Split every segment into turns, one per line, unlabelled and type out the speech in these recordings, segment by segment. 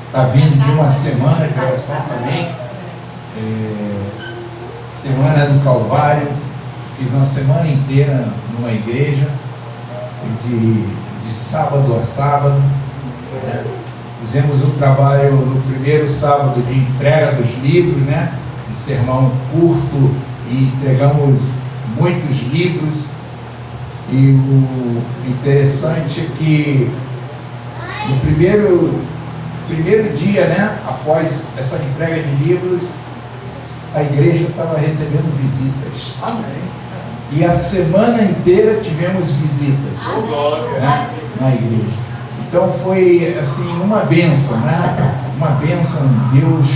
está vindo de uma semana de oração também, Semana do Calvário. Fiz uma semana inteira numa igreja, de sábado a sábado. Fizemos um trabalho no primeiro sábado de entrega dos livros, né? De sermão curto, e entregamos muitos livros. E o interessante é que no primeiro dia, né, após essa entrega de livros, a igreja estava recebendo visitas.
Amém.
E a semana inteira tivemos visitas, né, na igreja. Então foi assim uma bênção, né? Uma bênção. Deus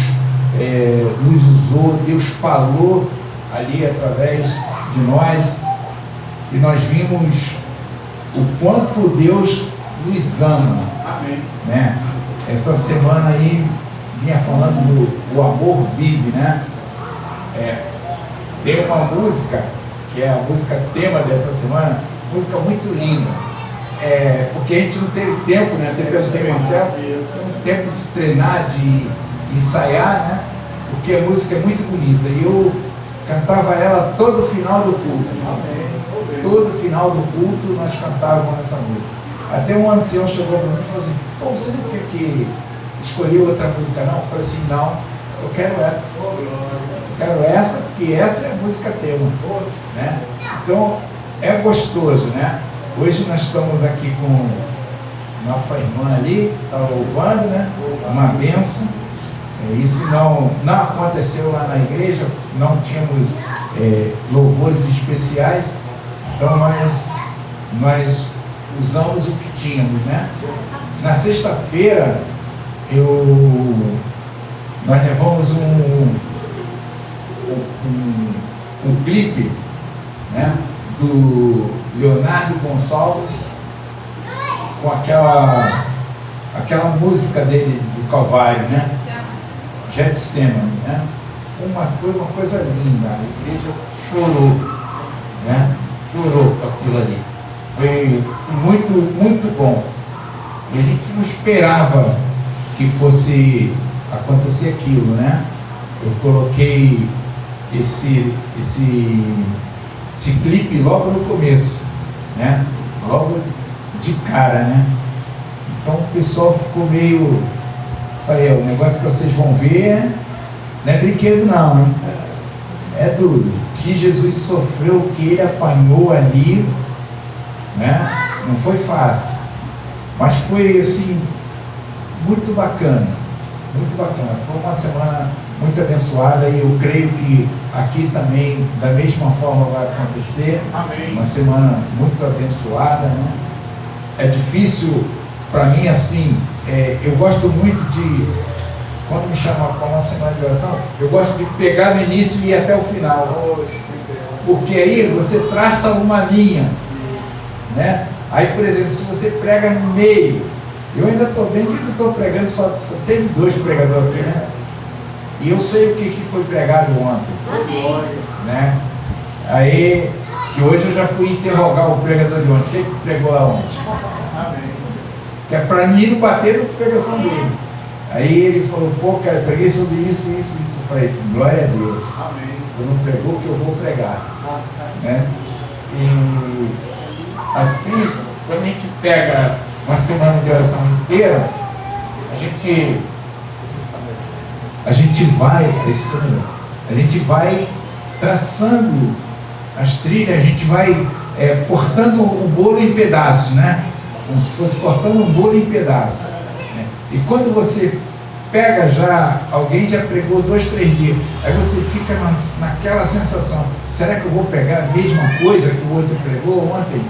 nos usou, Deus falou ali através de nós, e nós vimos o quanto Deus nos ama.
Amém.
Né? Essa semana aí vinha falando do amor vive, né? Tem uma música que é a música tema dessa semana, música muito linda, porque a gente não teve tempo, né? Teve um tempo de treinar, de ensaiar, né? Porque a música é muito bonita, e eu cantava ela todo final do culto. Todo final do culto nós cantávamos essa música. Até um ancião chegou para mim e falou assim: pô, você não quer que escolheu outra música não? Eu falei assim: não, eu quero essa. Eu quero essa, porque essa é a música tema, né? Então é gostoso, né? Hoje nós estamos aqui com nossa irmã ali, está louvando, né? Uma bênção. Isso não aconteceu lá na igreja, não tínhamos louvores especiais, então nós usamos o que tínhamos, né? Na sexta-feira nós levamos um clipe, né, do Leonardo Gonçalves, com aquela música dele do Calvário, né? Getsemane, né? Foi uma coisa linda. A igreja chorou, né? Chorou com aquilo ali. Foi muito, muito bom. E a gente não esperava que fosse acontecer aquilo, né? Eu coloquei esse clipe logo no começo, né? Logo de cara, né? Então o pessoal ficou meio... Falei, o negócio que vocês vão ver não é brinquedo não, hein? É duro. Que Jesus sofreu, o que ele apanhou ali, né? Não foi fácil, mas foi assim muito bacana, muito bacana. Foi uma semana muito abençoada, e eu creio que aqui também da mesma forma vai acontecer.
Amém.
Uma semana muito abençoada, né? É difícil para mim, assim, eu gosto muito de, quando me chama para uma semana de oração, eu gosto de pegar no início e ir até o final, porque aí você traça uma linha, né? Aí, por exemplo, se você prega no meio, eu ainda estou bem que não estou pregando, só teve 2 pregadores aqui, né? E eu sei o que foi pregado ontem, né? Aí, que hoje eu já fui interrogar o pregador de ontem. Quem pregou aonde? Que é para mim não bater na pregação dele. Aí ele falou: pô, cara, eu preguei sobre isso, isso, isso. Eu falei: glória a Deus. Eu não pregou, que eu vou pregar, né? E assim, quando a gente pega uma semana de oração inteira, a gente vai traçando as trilhas, a gente vai cortando o bolo em pedaços, né? Como se fosse cortando um bolo em pedaços, né? E quando você pega já, alguém já pregou 2, 3 dias, aí você fica naquela sensação: será que eu vou pegar a mesma coisa que o outro pregou ontem?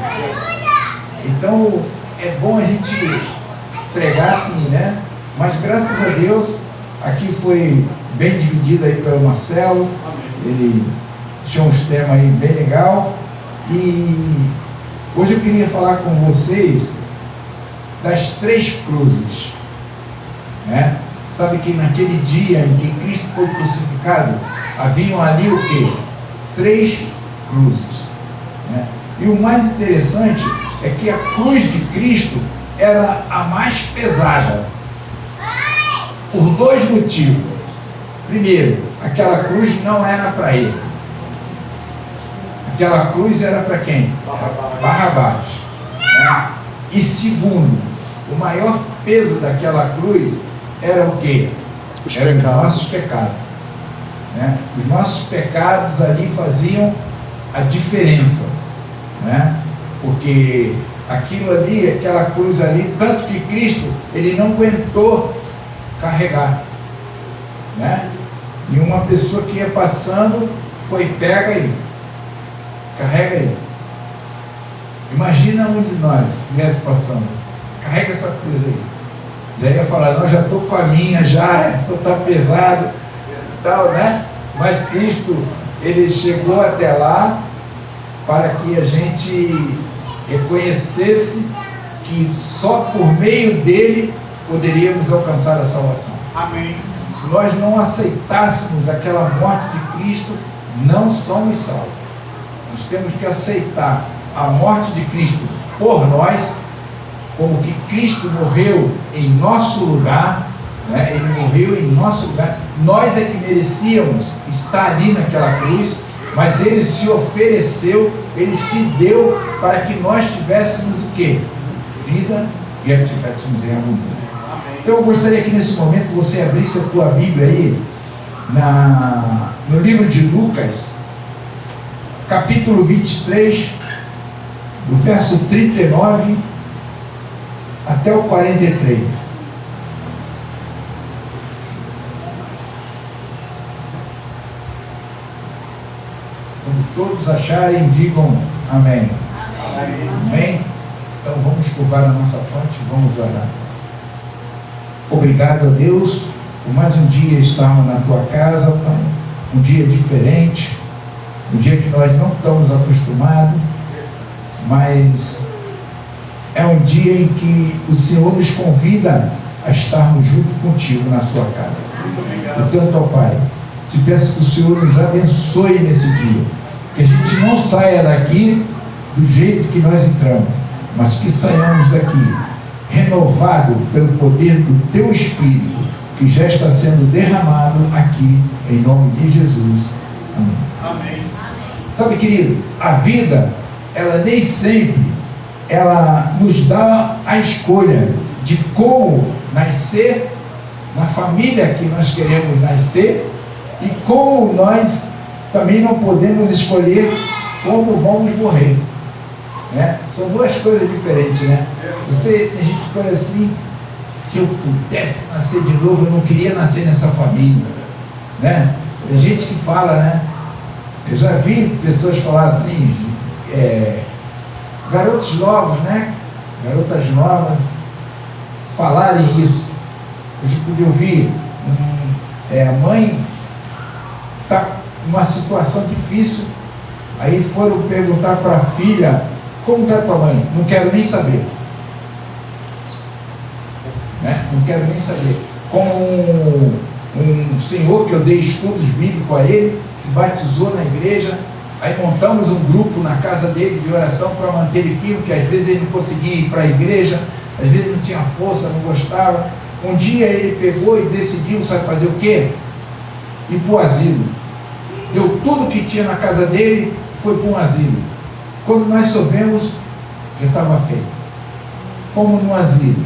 Então é bom a gente pregar assim, né? Mas graças a Deus aqui foi bem dividido aí pelo Marcelo. Ele tinha uns temas aí bem legal, e hoje eu queria falar com vocês das 3 cruzes, né? Sabe que naquele dia em que Cristo foi crucificado, haviam ali o quê? 3 cruzes, né? E o mais interessante é que a cruz de Cristo era a mais pesada. por dois motivos. Primeiro, aquela cruz não era para ele. Aquela cruz era para quem? Barrabás. Né? E segundo, o maior peso daquela cruz era o quê? Era os nossos pecados. Né? Os nossos pecados ali faziam a diferença. Né? Porque aquilo ali, aquela cruz ali, tanto que Cristo, ele não aguentou carregar. Né? E uma pessoa que ia passando foi: pega aí, carrega aí. Imagina um de nós estivesse passando: carrega essa cruz aí. Já ia falar: não, já estou com a minha, já, essa está pesado e tal, né? Mas Cristo, ele chegou até lá para que a gente reconhecesse que só por meio dele poderíamos alcançar a salvação.
Amém.
Se nós não aceitássemos aquela morte de Cristo, não somos salvos. Nós temos que aceitar a morte de Cristo por nós, como que Cristo morreu em nosso lugar, né? Ele morreu em nosso lugar. Nós é que merecíamos estar ali naquela cruz, mas ele se ofereceu, ele se deu para que nós tivéssemos o quê? Vida, e a tivéssemos em abundância. Então eu gostaria que nesse momento você abrisse a tua Bíblia aí, no livro de Lucas, capítulo 23, do verso 39 até o 43. Quando todos acharem, digam amém. Amém. Amém? Então vamos curvar a nossa fronte e vamos orar. Obrigado a Deus por mais um dia estarmos na tua casa, Pai. Um dia diferente, um dia que nós não estamos acostumados, mas é um dia em que o Senhor nos convida a estarmos juntos contigo na sua casa. Portanto, ó Pai, te peço que o Senhor nos abençoe nesse dia, que a gente não saia daqui do jeito que nós entramos, mas que saiamos daqui renovado pelo poder do teu Espírito, que já está sendo derramado aqui, em nome de Jesus. Amém.
Amém.
Sabe, querido, a vida, ela nem sempre, ela nos dá a escolha de como nascer, na família que nós queremos nascer, e como nós também não podemos escolher como vamos morrer. Né? São duas coisas diferentes, né? A gente escolhe assim: se eu pudesse nascer de novo, eu não queria nascer nessa família, né? Tem gente que fala, né? Eu já vi pessoas falar assim, garotos novos, né? Garotas novas falarem isso. A gente podia ouvir, a mãe está numa situação difícil, aí foram perguntar para a filha: como está tua mãe? Não quero nem saber. Né? Não quero nem saber. Como um senhor que eu dei estudos bíblicos a ele, se batizou na igreja, aí montamos um grupo na casa dele de oração para manter ele firme, porque às vezes ele não conseguia ir para a igreja, às vezes não tinha força, não gostava. Um dia ele pegou e decidiu, sabe fazer o quê? Ir para o asilo. Deu tudo que tinha na casa dele, foi para um asilo. Quando nós soubemos, já estava feito. Fomos no asilo.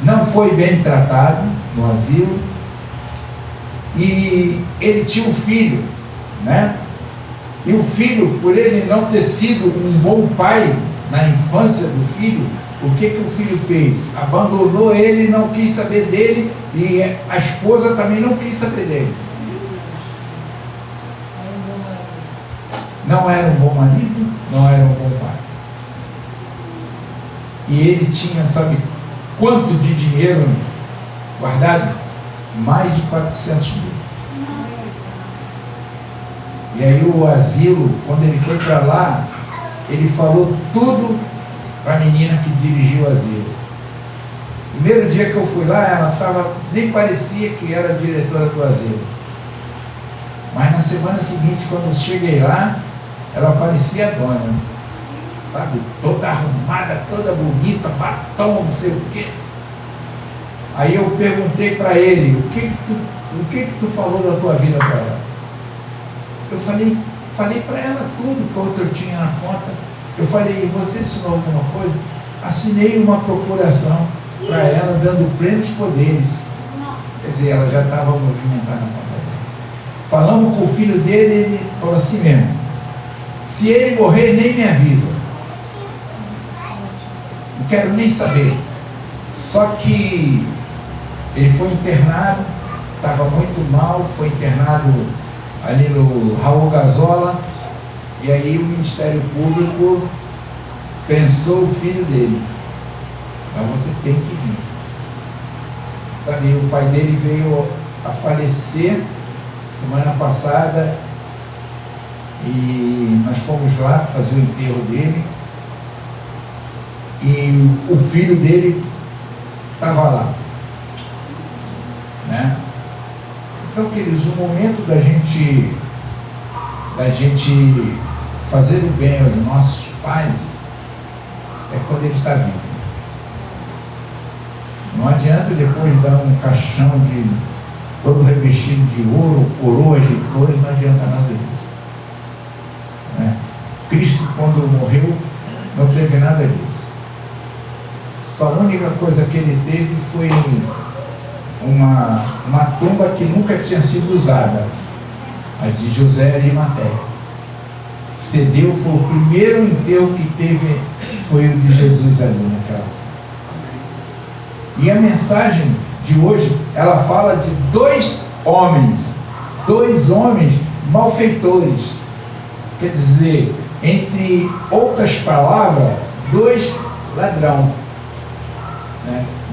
Não foi bem tratado no asilo. E ele tinha um filho, né? E o filho, por ele não ter sido um bom pai na infância do filho, o que o filho fez? Abandonou ele, não quis saber dele, e a esposa também não quis saber dele. Não era um bom marido, não era um bom pai. E ele tinha, sabe quanto de dinheiro guardado? Mais de 400 mil. E aí o asilo, quando ele foi para lá, ele falou tudo para a menina que dirigiu o asilo. Primeiro dia que eu fui lá, ela nem parecia que era a diretora do asilo. Mas na semana seguinte, quando eu cheguei lá, ela parecia a dona, sabe? Toda arrumada, toda bonita, batom, não sei o quê. Aí eu perguntei para ele, o que tu falou da tua vida para ela? Eu falei para ela tudo quanto eu tinha na conta. Eu falei, você ensinou alguma coisa? Assinei uma procuração para ela, dando plenos poderes. Quer dizer, ela já estava movimentada na conta dela. Falamos com o filho dele, ele falou assim mesmo, se ele morrer, nem me avisa. Não quero nem saber. Só que ele foi internado, estava muito mal, foi internado ali no Raul Gazola, e aí o Ministério Público pensou o filho dele. Mas você tem que vir. Sabe, o pai dele veio a falecer semana passada e nós fomos lá fazer o enterro dele e o filho dele estava lá, né? Então, queridos, o momento da gente fazer o bem aos nossos pais é quando ele está vivo. Não adianta depois dar um caixão de todo revestido de ouro, coroas de flores, não adianta nada disso, né? Cristo, quando morreu, não teve nada disso. Só a única coisa que ele teve foi uma tumba que nunca tinha sido usada, a de José Arimateia. Cedeu, foi o primeiro enterro que teve, foi o de Jesus ali naquela. E a mensagem de hoje, ela fala de dois homens malfeitores. Quer dizer, entre outras palavras, dois ladrão,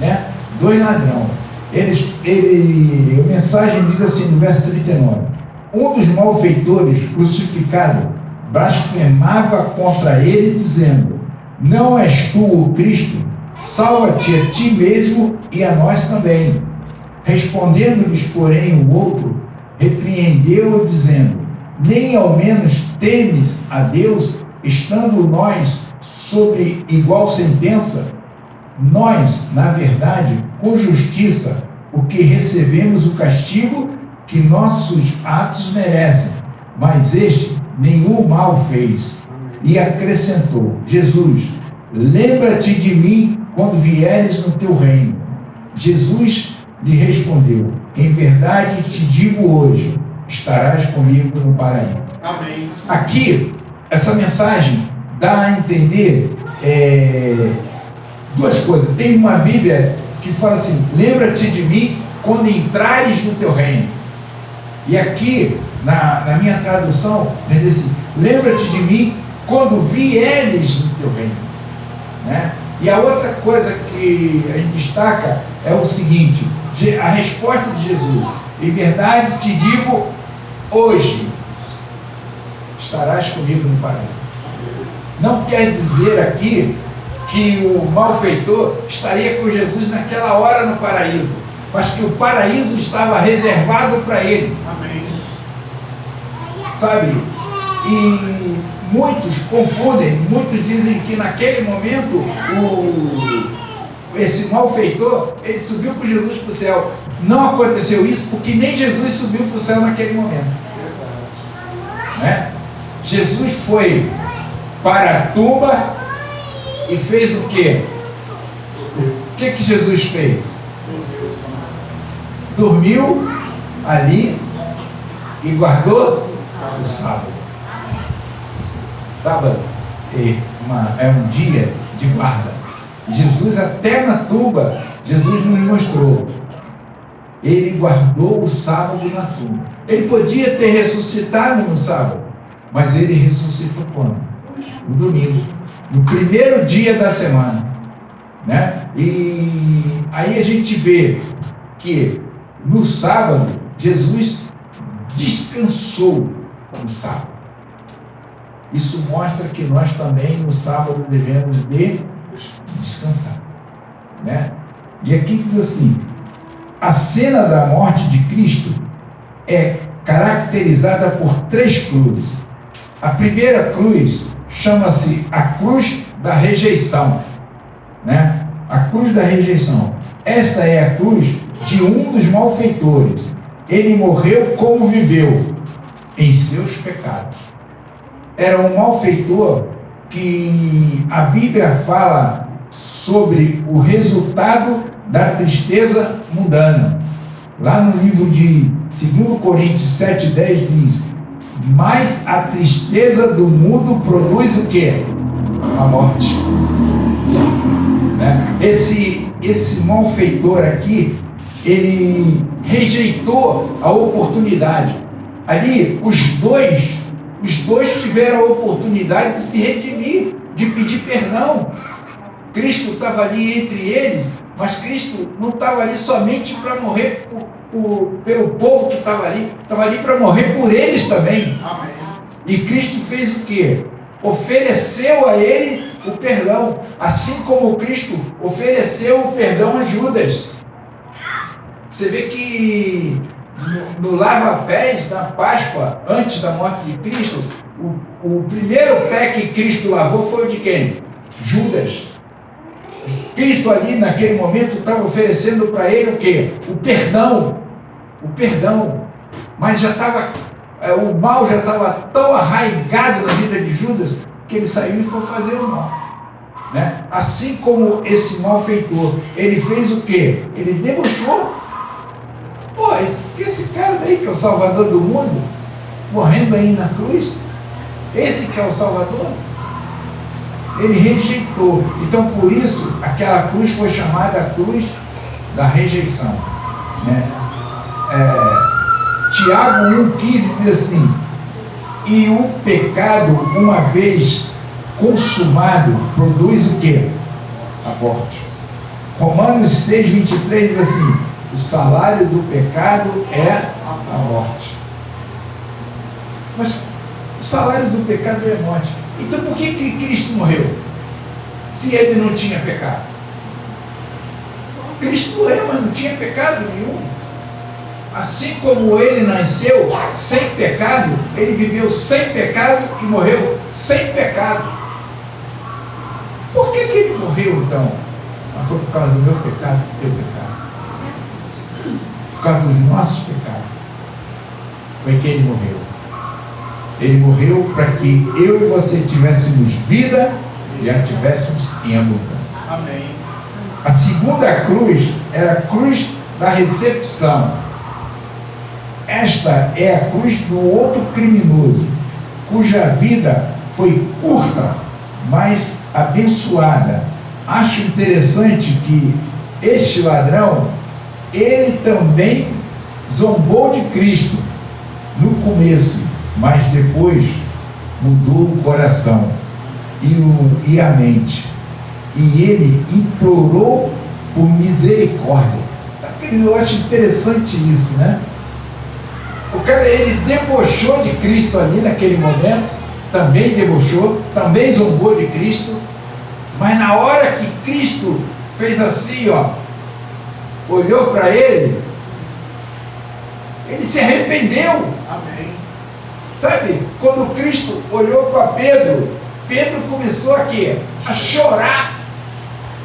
né? Dois ladrão. A mensagem diz assim no verso 39: um dos malfeitores crucificado blasfemava contra ele, dizendo: não és tu o Cristo? Salva-te a ti mesmo e a nós também. Respondendo-lhes, porém, o outro repreendeu-o, dizendo: nem ao menos temes a Deus, estando nós sobre igual sentença? Nós, na verdade, com justiça, o que recebemos o castigo que nossos atos merecem, mas este nenhum mal fez. E acrescentou: Jesus, lembra-te de mim quando vieres no teu reino. Jesus lhe respondeu: em verdade te digo hoje, estarás comigo no paraíso.
Amém.
Aqui, essa mensagem dá a entender duas coisas. Tem uma Bíblia que fala assim: lembra-te de mim quando entrares no teu reino. E aqui, na minha tradução, diz assim: lembra-te de mim quando vieres no teu reino, né? E a outra coisa que a gente destaca é o seguinte: a resposta de Jesus: em verdade te digo, hoje estarás comigo no paraíso. Não quer dizer aqui que o malfeitor estaria com Jesus naquela hora no paraíso, mas que o paraíso estava reservado para ele.
Amém.
Sabe? E muitos confundem, muitos dizem que naquele momento esse malfeitor, ele subiu com Jesus para o céu. Não aconteceu isso, porque nem Jesus subiu para o céu naquele momento, né? Jesus foi para a tumba e fez o quê? O que Jesus fez? Dormiu ali e guardou o sábado. Sábado é um dia de guarda. Jesus, até na tumba, Jesus nos mostrou. Ele guardou o sábado na tumba. Ele podia ter ressuscitado no sábado, mas ele ressuscitou quando? No domingo, no primeiro dia da semana, né? E aí a gente vê que no sábado Jesus descansou no sábado. Isso mostra que nós também no sábado devemos descansar, né? E aqui diz assim: a cena da morte de Cristo é caracterizada por 3 cruzes. A primeira cruz chama-se a cruz da rejeição, né? a cruz da rejeição. Esta é a cruz de um dos malfeitores. Ele morreu como viveu, em seus pecados. Era um malfeitor que a Bíblia fala sobre o resultado da tristeza mundana. Lá no livro de 2 Coríntios 7,10 diz: mas a tristeza do mundo produz o quê? A morte. Né? Esse malfeitor aqui, ele rejeitou a oportunidade. Ali, os dois tiveram a oportunidade de se redimir, de pedir perdão. Cristo estava ali entre eles, mas Cristo não estava ali somente para morrer pelo povo que estava ali para morrer por eles também. Amém. E Cristo fez o quê? Ofereceu a ele o perdão, assim como Cristo ofereceu o perdão a Judas. Você vê que no lava-pés, na Páscoa, antes da morte de Cristo, o primeiro pé que Cristo lavou foi o de quem? Judas. Cristo ali naquele momento estava oferecendo para ele o quê? O perdão. Mas já estava, o mal já estava tão arraigado na vida de Judas que ele saiu e foi fazer o mal. Né? Assim como esse malfeitor, ele fez o quê? Ele debochou. Pô, esse cara daí que é o Salvador do mundo, morrendo aí na cruz, esse que é o Salvador, ele rejeitou. Então, por isso, aquela cruz foi chamada a cruz da rejeição. Né? Tiago 1,15 diz assim: e o pecado, uma vez consumado, produz o quê? A morte. Romanos 6,23 diz assim: o salário do pecado é a morte. Mas o salário do pecado é a morte. Então por que Cristo morreu? Se ele não tinha pecado. Cristo morreu, mas não tinha pecado nenhum. Assim como ele nasceu sem pecado, ele viveu sem pecado e morreu sem pecado. Por que ele morreu então? Mas foi por causa do meu pecado e do teu pecado. Por causa dos nossos pecados. Foi que ele morreu. Ele morreu para que eu e você tivéssemos vida e a tivéssemos em abundância. Amém. A segunda cruz era a cruz da recepção. Esta é a cruz do outro criminoso, cuja vida foi curta, mas abençoada. Acho interessante que este ladrão, ele também zombou de Cristo no começo, mas depois mudou o coração e a mente. E ele implorou por misericórdia. Eu acho interessante isso, né? O cara, ele debochou de Cristo ali naquele momento, também debochou, também zombou de Cristo, mas na hora que Cristo fez assim, ó, olhou para ele, ele se arrependeu. Amém. Sabe, quando Cristo olhou para Pedro, Pedro começou aqui a chorar.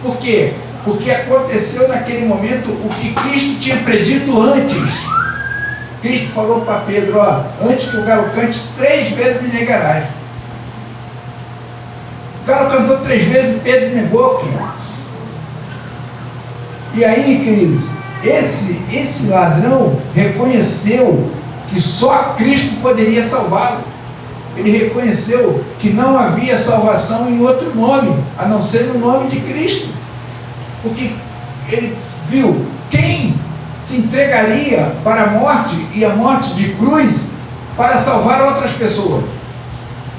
Por quê? Porque aconteceu naquele momento o que Cristo tinha predito antes. Cristo falou para Pedro, ó, antes que o galo cante 3 vezes me negarás. O galo cantou 3 vezes e Pedro negou, queridos. E aí, queridos, esse ladrão reconheceu que só Cristo poderia salvá-lo. Ele reconheceu que não havia salvação em outro nome, a não ser no nome de Cristo. Porque ele viu quem se entregaria para a morte, e a morte de cruz, para salvar outras pessoas.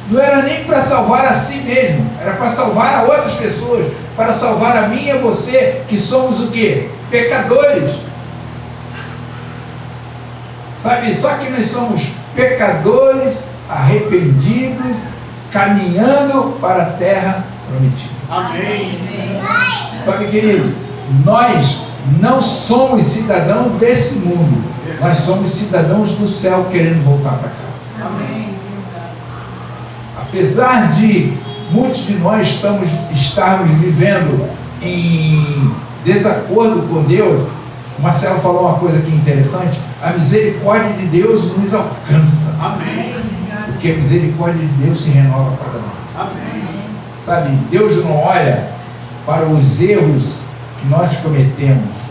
Não era nem para salvar a si mesmo, era para salvar a outras pessoas, para salvar a mim e a você, que somos o quê? Pecadores. Sabe, só que nós somos pecadores, arrependidos, caminhando para a terra prometida. Amém. Sabe, queridos, nós não somos cidadãos desse mundo, nós somos cidadãos do céu querendo voltar para casa. Amém. Apesar de muitos de nós estarmos vivendo em desacordo com Deus, o Marcelo falou uma coisa aqui interessante: a misericórdia de Deus nos alcança.
Amém.
Porque a misericórdia de Deus se renova a cada nós.
Amém.
Sabe, Deus não olha para os erros que nós cometemos.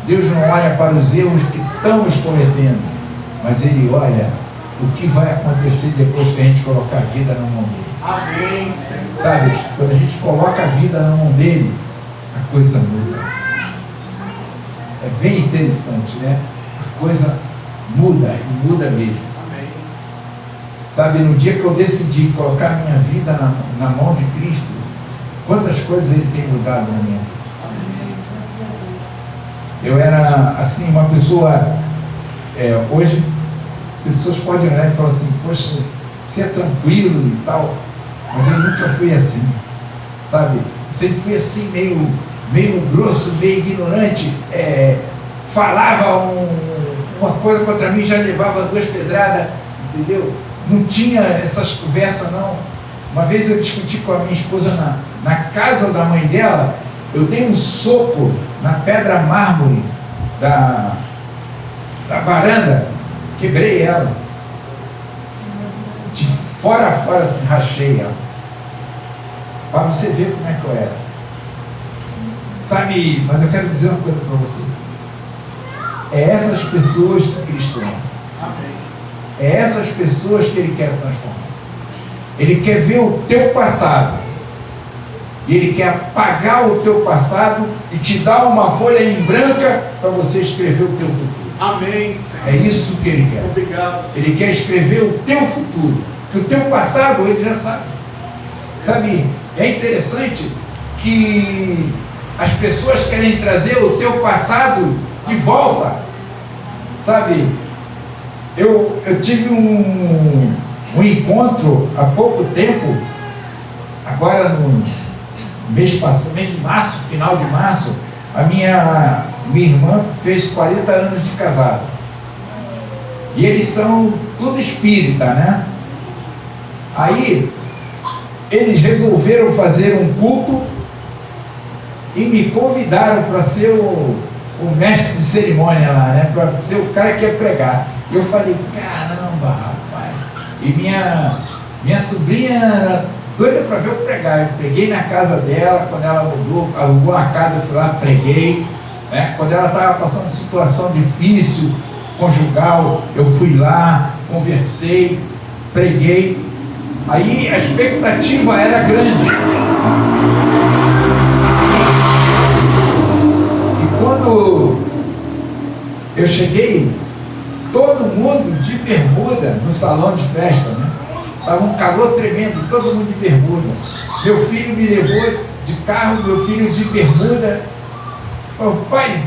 Deus não olha para os erros que estamos cometendo, mas Ele olha o que vai acontecer depois que a gente colocar a vida na mão dele.
Amém, Senhor.
Sabe, quando a gente coloca a vida na mão dele, a coisa muda. É bem interessante, né? A coisa muda, e muda mesmo.
Amém.
Sabe, no dia que eu decidi colocar a minha vida na mão de Cristo, quantas coisas Ele tem mudado na minha vida. Eu era, assim, uma pessoa, hoje, pessoas podem olhar e falar assim: poxa, você é tranquilo e tal, mas eu nunca fui assim, sabe? Eu sempre fui assim, meio grosso, meio ignorante, falava uma coisa contra mim, já levava 2 pedradas, entendeu? Não tinha essas conversas, não. Uma vez eu discuti com a minha esposa na casa da mãe dela. Eu dei um soco na pedra mármore da varanda, quebrei ela, de fora a fora, assim, rachei ela, para você ver como é que eu era, sabe? Mas eu quero dizer uma coisa para você: é essas pessoas que Cristo ama. É essas pessoas que Ele quer transformar. Ele quer ver o teu passado, e Ele quer apagar o teu passado e te dar uma folha em branca para você escrever o teu futuro.
Amém, Senhor.
É isso que Ele quer.
Obrigado, Senhor.
Ele quer escrever o teu futuro, que o teu passado Ele já sabe. Sabe, é interessante que as pessoas querem trazer o teu passado de volta. Sabe, eu tive um encontro há pouco tempo, agora no mês passado, mês de março, final de março. A minha irmã fez 40 anos de casado. E eles são tudo espírita, né? Aí eles resolveram fazer um culto e me convidaram para ser o mestre de cerimônia lá, né? Para ser o cara que ia pregar. E eu falei: caramba, rapaz. E minha sobrinha era doida para ver eu pregar. Eu preguei na casa dela, quando ela mudou, alugou uma casa, eu fui lá, preguei, né? Quando ela estava passando situação difícil, conjugal, eu fui lá, conversei, preguei. Aí a expectativa era grande. E quando eu cheguei, todo mundo de bermuda no salão de festa, né? Estava um calor tremendo, todo mundo de bermuda. Meu filho me levou de carro, meu filho de bermuda. Falou: pai,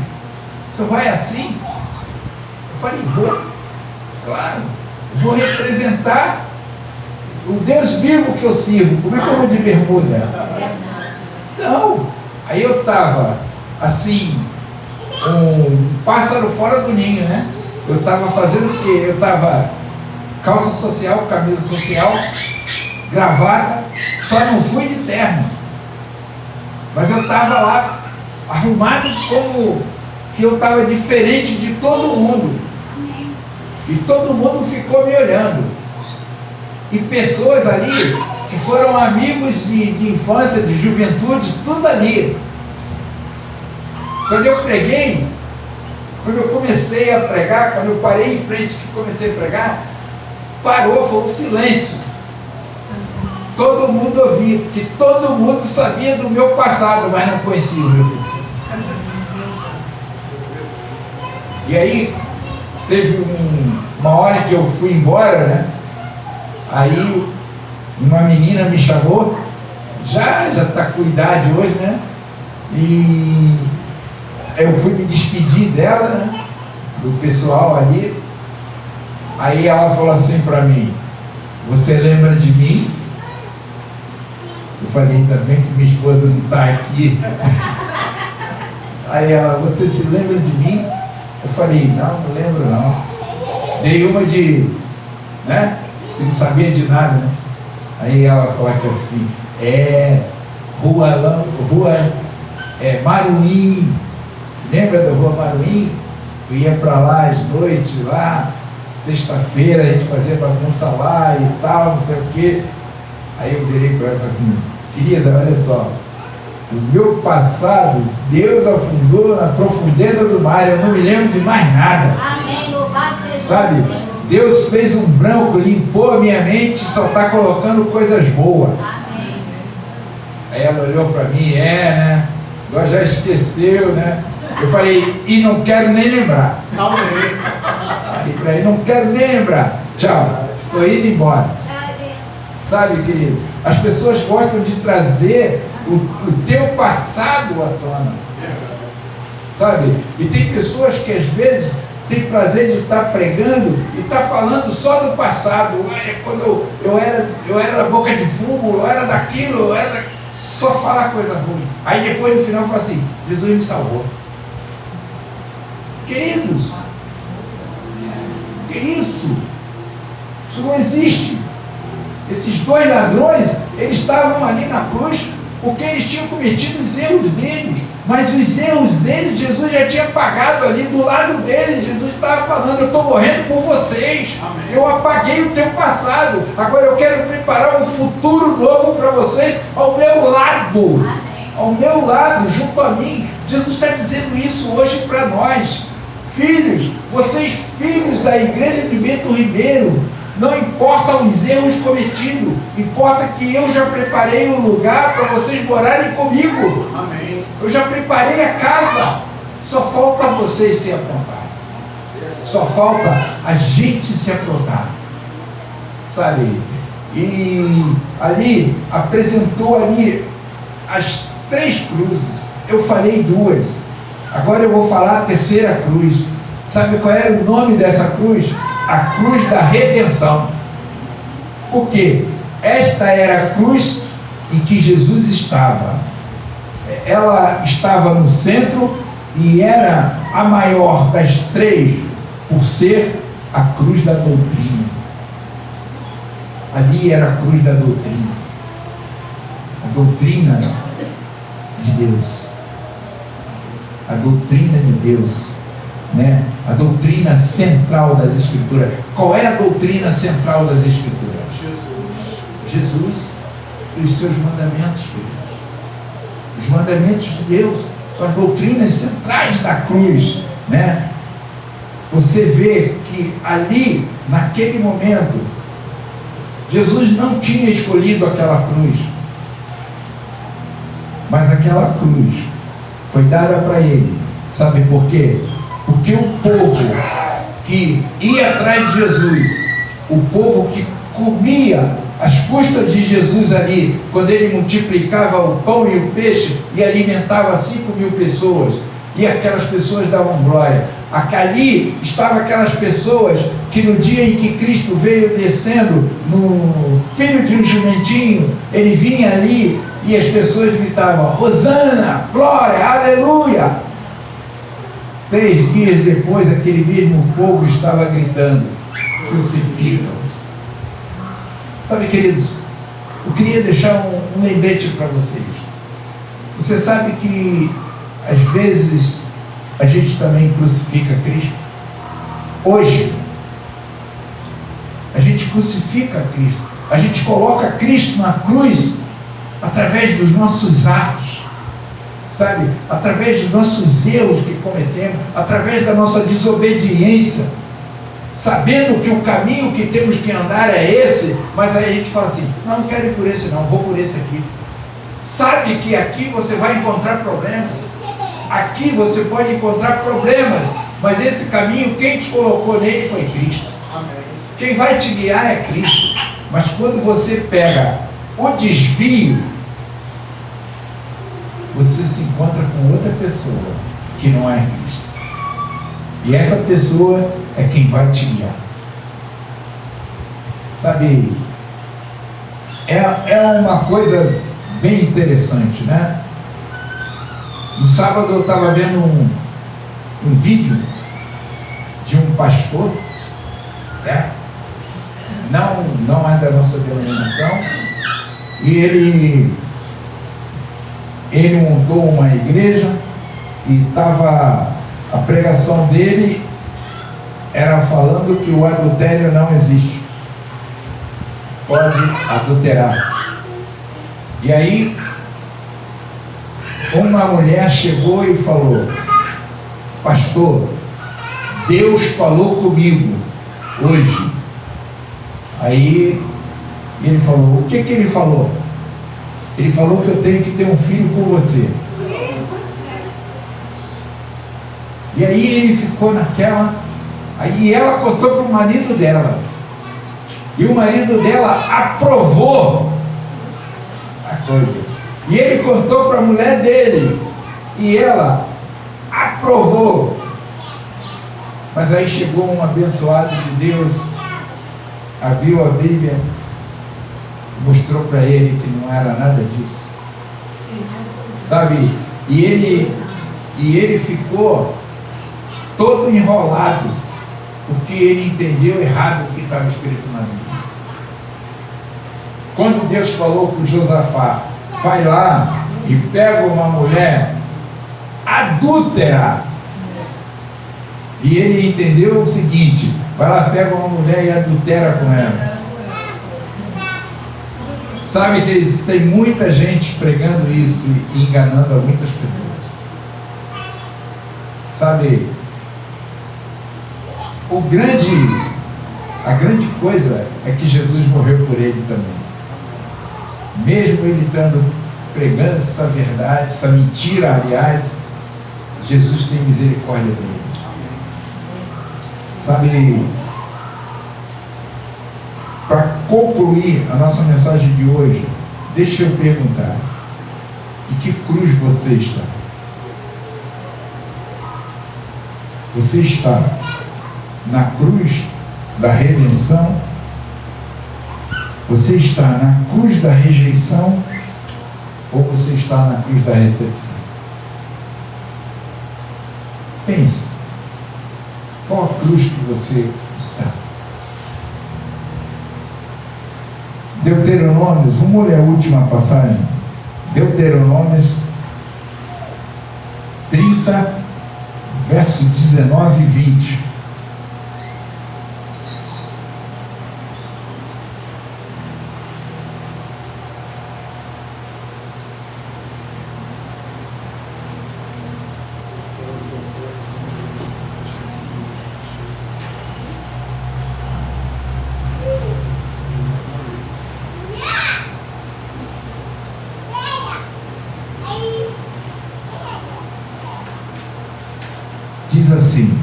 você vai assim? Eu falei: vou, claro, vou representar o Deus vivo que eu sirvo. Como é que eu vou de bermuda? Não. Aí eu estava assim, um pássaro fora do ninho, né? Eu estava fazendo o quê? Eu estava calça social, camisa social, gravata, só não fui de terno. Mas eu estava lá, arrumado como que eu estava diferente de todo mundo. E todo mundo ficou me olhando. E pessoas ali, que foram amigos de infância, de juventude, tudo ali. Quando eu preguei, quando eu comecei a pregar, quando eu parei em frente e comecei a pregar, parou, foi um silêncio. Todo mundo ouvia, porque todo mundo sabia do meu passado, mas não conhecia o meu futuro. E aí, teve uma hora que eu fui embora, né? Aí, uma menina me chamou, já está com idade hoje, né? E eu fui me despedir dela, né? Do pessoal ali. Aí ela falou assim para mim: você lembra de mim? Eu falei: ainda bem que minha esposa não está aqui. Aí ela: você se lembra de mim? Eu falei: não lembro não. Dei uma de, né? Eu não sabia de nada, né? Aí ela falou que assim: rua Maruim. Se lembra da rua Maruim? Eu ia para lá às noites, lá, sexta-feira a gente fazia bagunça lá e tal, não sei o quê. Aí eu virei para ela e falei assim: querida, olha só, o meu passado, Deus afundou na profundeza do mar, eu não me lembro de mais nada.
Amém, louvado seja
Sabe? Deus fez um branco, limpou a minha mente, só está colocando coisas boas.
Amém.
Aí ela olhou para mim, né? Agora já esqueceu, né? Eu falei, e não quero nem lembrar.
Amém.
Falei para ele, não quero nem lembrar. Tchau, estou indo embora. Sabe, querido? As pessoas gostam de trazer o teu passado à tona. Sabe? E tem pessoas que às vezes têm prazer de estar pregando e estar falando só do passado. Quando eu era da boca de fumo, eu era daquilo, eu era só falar coisa ruim. Aí depois no final fala assim: Jesus me salvou. Queridos, que isso? Isso não existe. Esses dois ladrões, eles estavam ali na cruz porque eles tinham cometido os erros dele, mas os erros dele, Jesus já tinha pagado ali do lado dele. Jesus estava falando: eu estou morrendo por vocês. Amém. Eu apaguei o teu passado, agora eu quero preparar um futuro novo para vocês ao meu lado. Amém. Ao meu lado, junto a mim. Jesus está dizendo isso hoje para nós, filhos, vocês filhos da igreja de Bento Ribeiro. Não importa os erros cometidos, importa que eu já preparei um lugar para vocês morarem comigo. Amém. Eu já preparei a casa, só falta vocês se aprontar. Só falta a gente se aprontar, sabe? E ali, apresentou ali as 3 cruzes. Eu falei 2, agora eu vou falar a 3ª cruz. Sabe qual era o nome dessa cruz? A cruz da redenção. Por quê? Esta era a cruz em que Jesus estava. Ela estava no centro e era a maior das 3, por ser a cruz da doutrina. Ali era a cruz da doutrina. A doutrina de Deus. A doutrina de Deus. Né? A doutrina central das Escrituras. Qual é a doutrina central das Escrituras? Jesus e os seus mandamentos, queridos. Os mandamentos de Deus são as doutrinas centrais da cruz, né? Você vê que ali, naquele momento, Jesus não tinha escolhido aquela cruz, mas aquela cruz foi dada para ele. Sabe por quê? Porque o povo que ia atrás de Jesus, o povo que comia às custas de Jesus ali, quando ele multiplicava o pão e o peixe e alimentava 5.000 pessoas, e aquelas pessoas davam glória. Ali estavam aquelas pessoas que no dia em que Cristo veio descendo no filho de um jumentinho, ele vinha ali e as pessoas gritavam: Hosana, glória, aleluia. 3 dias depois, aquele mesmo povo estava gritando: crucificam. Sabe, queridos, eu queria deixar um lembrete para vocês. Você sabe que às vezes a gente também crucifica Cristo. Hoje a gente crucifica Cristo, a gente coloca Cristo na cruz através dos nossos atos, sabe, através dos nossos erros que cometemos, através da nossa desobediência, sabendo que o caminho que temos que andar é esse, mas aí a gente fala assim: não quero ir por esse não, vou por esse aqui. Sabe que aqui você vai encontrar problemas, aqui você pode encontrar problemas, mas esse caminho, quem te colocou nele foi Cristo. Amém. Quem vai te guiar é Cristo. Mas quando você pega o desvio, você se encontra com outra pessoa que não é Cristo. E essa pessoa é quem vai te guiar. Sabe, é uma coisa bem interessante, né? No sábado eu estava vendo um vídeo de um pastor, né? Não é da nossa denominação, e ele ele montou uma igreja e estava, a pregação dele era falando que o adultério não existe, pode adulterar. E aí uma mulher chegou e falou: pastor, Deus falou comigo hoje. Aí ele falou: o que ele falou? Ele falou que eu tenho que ter um filho com você. E aí ele ficou naquela. Aí ela contou para o marido dela. E o marido dela aprovou a coisa. E ele contou para a mulher dele. E ela aprovou. Mas aí chegou um abençoado de Deus, abriu a Bíblia, mostrou para ele que não era nada disso. Sabe? E ele ficou todo enrolado, porque ele entendeu errado o que estava escrito na Bíblia. Quando Deus falou com Josafá: vai lá e pega uma mulher adúltera, e ele entendeu o seguinte: vai lá, pega uma mulher e adultera com ela. Sabe que tem muita gente pregando isso e enganando a muitas pessoas. Sabe, a grande coisa é que Jesus morreu por ele também. Mesmo ele estando pregando essa verdade, essa mentira, aliás, Jesus tem misericórdia dele. Sabe, para concluir a nossa mensagem de hoje, deixa eu perguntar: em que cruz você está? Você está na cruz da redenção? Você está na cruz da rejeição? Ou você está na cruz da recepção? Pense. Qual a cruz que você está? Deuteronômios, vamos ler a última passagem. Deuteronômios 30, versos 19 e 20. Diz assim: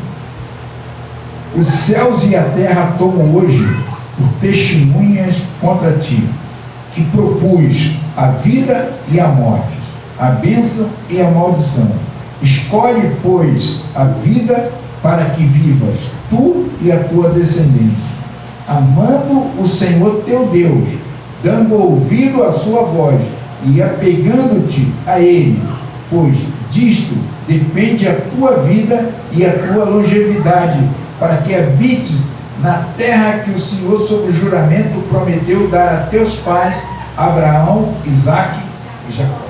os céus e a terra tomam hoje por testemunhas contra ti, que propus a vida e a morte, a bênção e a maldição. Escolhe, pois, a vida para que vivas, tu e a tua descendência, amando o Senhor teu Deus, dando ouvido à sua voz e apegando-te a Ele, pois disto depende a tua vida e a tua longevidade, para que habites na terra que o Senhor, sob juramento, prometeu dar a teus pais, Abraão, Isaque e Jacó.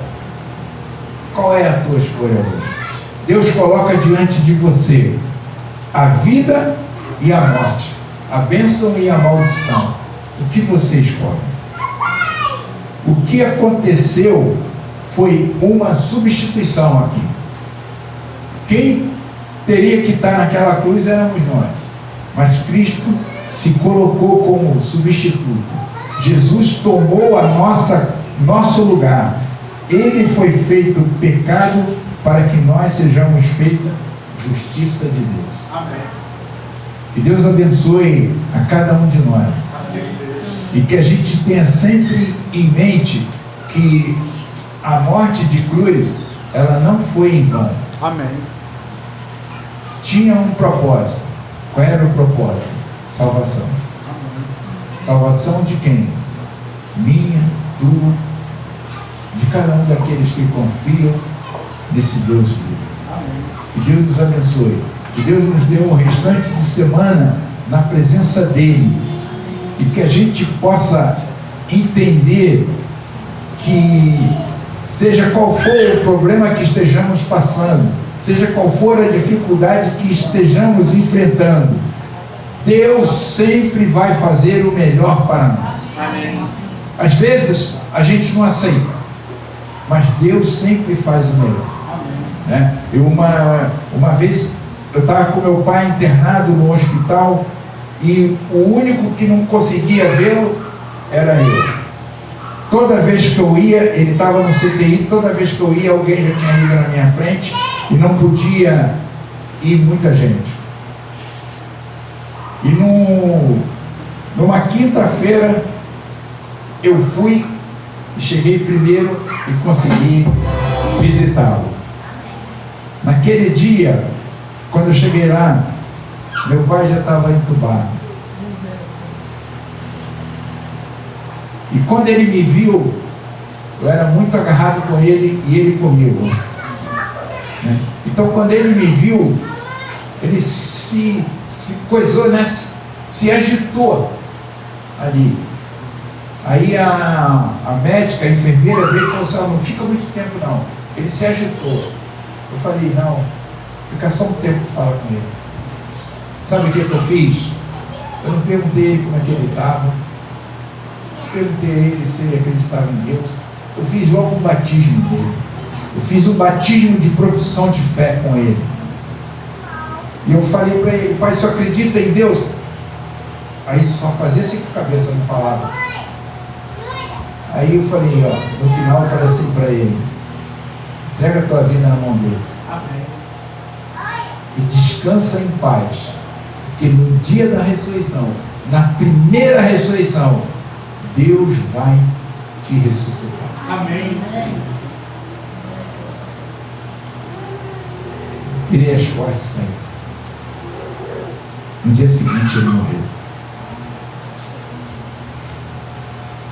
Qual é a tua escolha hoje? Deus coloca diante de você a vida e a morte, a bênção e a maldição. O que você escolhe? O que aconteceu foi uma substituição aqui. Quem teria que estar naquela cruz éramos nós, mas Cristo se colocou como substituto. Jesus tomou nosso lugar. Ele foi feito pecado para que nós sejamos feitos justiça de Deus.
Amém.
Que Deus abençoe a cada um de nós.
Assim seja.
E que a gente tenha sempre em mente que a morte de cruz, ela não foi em vão.
Amém.
Tinha um propósito. Qual era o propósito? Salvação.
Amém.
Salvação de quem? Minha, tua, de cada um daqueles que confiam nesse Deus vivo.
Amém.
Que Deus nos abençoe. Que Deus nos dê um restante de semana na presença dEle. E que a gente possa entender que seja qual for o problema que estejamos passando, seja qual for a dificuldade que estejamos enfrentando, Deus sempre vai fazer o melhor para nós.
Amém.
Às vezes a gente não aceita, mas Deus sempre faz o melhor. Né? Uma vez eu estava com meu pai internado no hospital e o único que não conseguia vê-lo era eu. Toda vez que eu ia, ele estava no CTI, toda vez que eu ia, alguém já tinha ido na minha frente e não podia ir muita gente. E numa quinta-feira eu fui e cheguei primeiro e consegui visitá-lo. Naquele dia, quando eu cheguei lá, meu pai já estava entubado. E quando ele me viu, eu era muito agarrado com ele e ele comigo. Né? Então, quando ele me viu, ele se coisou, né? Se agitou ali. Aí a médica, a enfermeira veio e falou assim: não fica muito tempo não. Ele se agitou. Eu falei: não, fica só um tempo e fala com ele. Sabe o que eu fiz? Eu não perguntei ele como é que ele estava, não perguntei a ele se ele acreditava em Deus. Eu fiz logo um batismo dele. Eu fiz um batismo de profissão de fé com ele. E eu falei para ele: pai, você acredita em Deus? Aí só fazia assim com a cabeça, não falava. Aí eu falei, no final eu falei assim para ele: entrega a tua vida na mão dele.
Amém.
E descansa em paz, porque no dia da ressurreição, na primeira ressurreição, Deus vai te ressuscitar.
Amém, Senhor.
Virei as costas e saí. No dia seguinte ele morreu.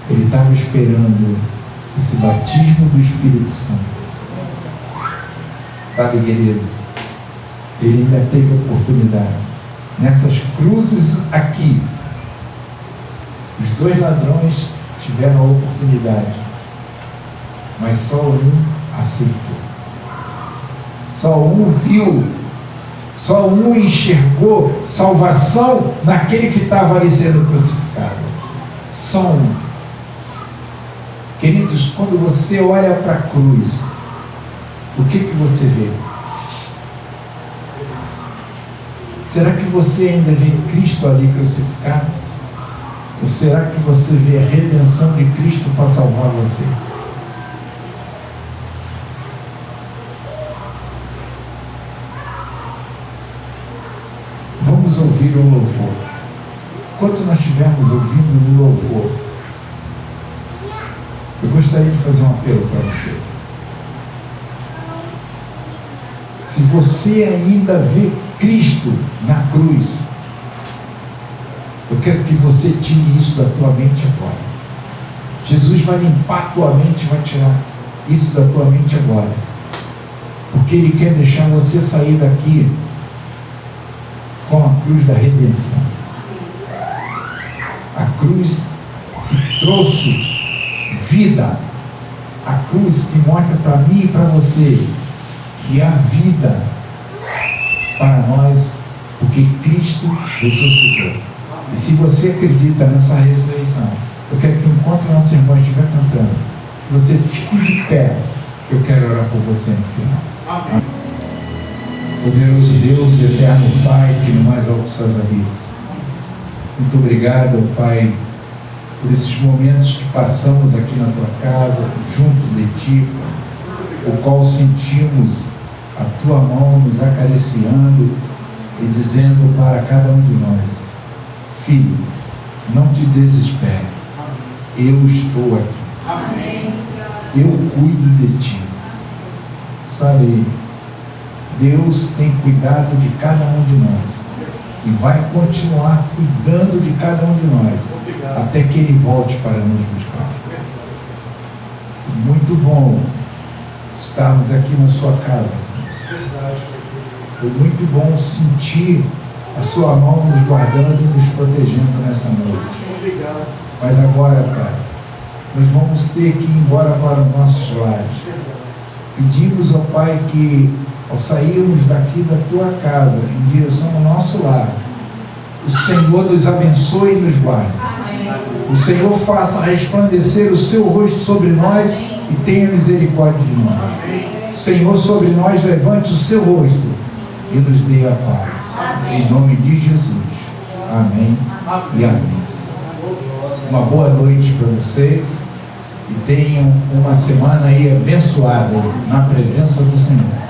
Ele estava esperando esse batismo do Espírito Santo. Sabe, queridos, ele ainda teve oportunidade. Nessas cruzes aqui, os dois ladrões tiveram a oportunidade, mas só um aceitou. Só um viu, só um enxergou salvação naquele que estava ali sendo crucificado. Só um. Queridos, quando você olha para a cruz, o que você vê? Será que você ainda vê Cristo ali crucificado? Ou será que você vê a redenção de Cristo para salvar você? Vamos ouvir o louvor. Enquanto nós estivermos ouvindo o louvor, eu gostaria de fazer um apelo para você. Se você ainda vê Cristo na cruz, eu quero que você tire isso da tua mente agora. Jesus vai limpar a tua mente, vai tirar isso da tua mente agora. Porque Ele quer deixar você sair daqui com a cruz da redenção. A cruz que trouxe vida, a cruz que mostra para mim e para você que há vida para nós, porque Cristo ressuscitou. E se você acredita nessa ressurreição, eu quero que enquanto o nosso irmão estiver cantando, você fique de pé, eu quero orar por você no final.
Amém.
Poderoso Deus e eterno Pai, que no mais alto céus habita, muito obrigado, Pai, por esses momentos que passamos aqui na tua casa, junto de ti, o qual sentimos a tua mão nos acariciando e dizendo para cada um de nós: filho, não te desespere, eu estou aqui.
Amém.
Eu cuido de ti. Sabe, Deus tem cuidado de cada um de nós e vai continuar cuidando de cada um de nós até que Ele volte para nos buscar. Muito bom estarmos aqui na sua casa, Senhor. Foi muito bom sentir a sua mão nos guardando e nos protegendo nessa noite. Mas agora, Pai, nós vamos ter que ir embora para os nossos lares. Pedimos, ó Pai, que ao sairmos daqui da Tua casa, em direção ao nosso lar, o Senhor nos abençoe e nos guarde. O Senhor faça resplandecer o Seu rosto sobre nós e tenha misericórdia de nós. O Senhor sobre nós levante o Seu rosto e nos dê a paz. Em nome de Jesus. Amém e amém. Uma boa noite para vocês e tenham uma semana aí abençoada na presença do Senhor.